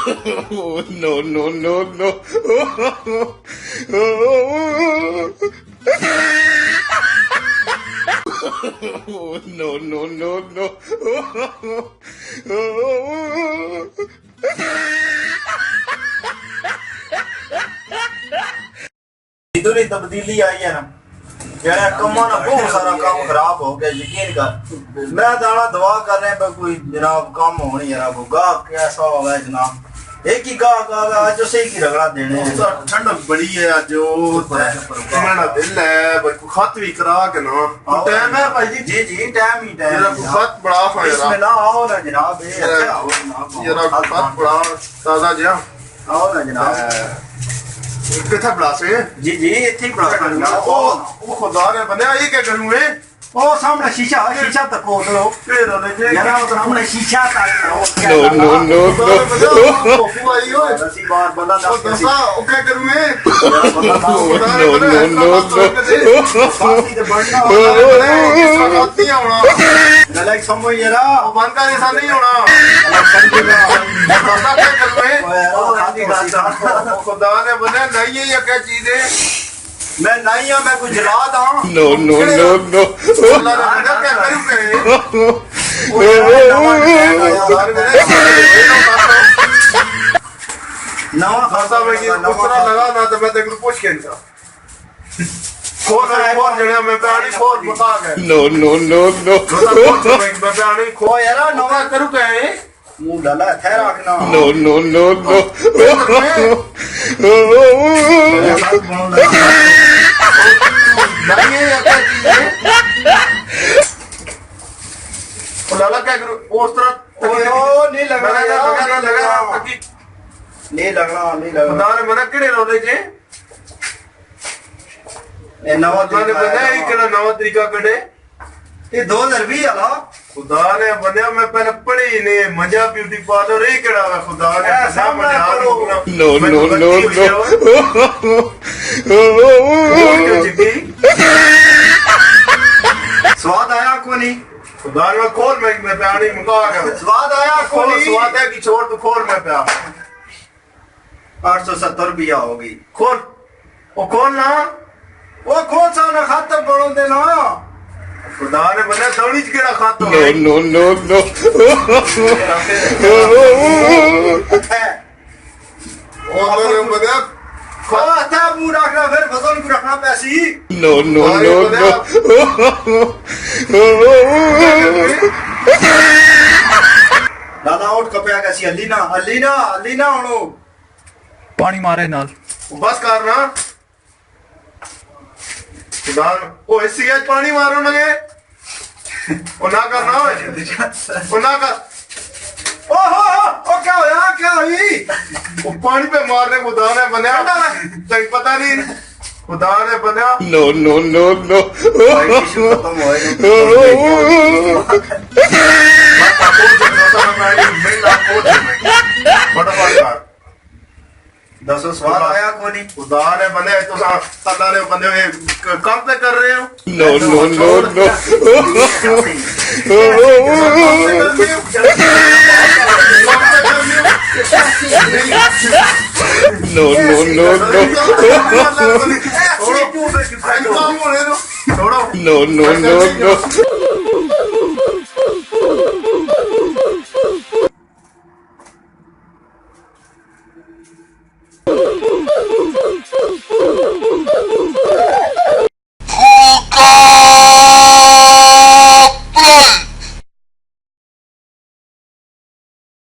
Oh, no, no, no, no. Oh, no, no, no, no. इधर ही तब्दीली आई है ना जरा कमा ना बहुत सारा काम खराब हो गया यकीन कर मैं दाना दुआ कर रहे हैं कोई जनाब काम होनी जरा को गाह कैसा होगा जनाब एक ही गाह आज से ही रगड़ा देने ठंडक बड़ी है आज मेरा दिल है भाई खत भी करा के ना टाइम है भाई जी जी टाइम ही टाइम मेरा खत बड़ा है बिस्मिल्लाह आओ ना जनाब अच्छा आओ जनाब मेरा खत बड़ा ताजा जिया आओ ना जनाब किथे बड़ा से जी जी इथे बड़ा ओ खुदा ने बनाया ये क्या करूं मैं ओ सामने शीशा तक खोल लो फिर लेके जरा सामने शीशा तक No, no, no, no. ऐसी बात बंदा दसा ओ क्या करूं मैं No, no, फांसी ते बढ़ना नहीं होना गलत समझ जरा बंद का ऐसा नहीं होना दसा क्या करूं मैं खुदा ने बनाया नहीं है ये क्या चीज है मैं नहीं हूं मैं कुछ जला दा No, no, no, no. अल्लाह ने बनाया क्या करूं नवा खासा में ये दूसरा लगा ना तो मैं तेरे को पूछ के इनका कौन जने मैं पानी खोल बता गए No, no, no, no. मैं पानी खो ओ यार नवा करूं कहे मुंह डाला थे रखना No, no, no, no. नहीं है क्या चीज है लाला क्या करूं उस तरह ओ नहीं लगा लगा नहीं लगना खुदा ने मना किड़े रोले जे ए नवा ने बनाया ही केड़ा नवा तरीका कड़े ये 2020 वाला खुदा ने बनाया मैं पहले पढ़ी ने मजा ब्यूटी पार्लर ये केड़ा है खुदा ने सामने करो No, no, no, स्वाद आया को नहीं खुदा ने खोल मैं पानी मुका के स्वाद आया को खोल नहीं स्वाद है कि छोड़ तू खोल मैं प्या 870 रुपया होगी खोल ओ खोल ना वो कौन सा ना खातर पड़ो देना खुदा ने बनाया दौड़ी केड़ा खाता no, no, no, no. और ने बनाया खाता मुंह रखना फिर फसल को रखना पैसी No, no, no, दादा आउट कपया कैसी अलीना हणो पानी मारे नाल बस करना खुदा ओ इसी आज पानी मारो लगे ओ ना करना ओ ना कर ओ क्या हुई वो पानी पे मारने खुदा ने बनाया तक पता नहीं खुदा ने बनाया no, no, no, no. खत्म होए दसो स्वाद आया को नहीं खुदा ने बनाया तो अल्लाह ने बंदे काम पे कर रहे हो No, no, no, no. No, no, no, no. छोड़ो No, no, no, no.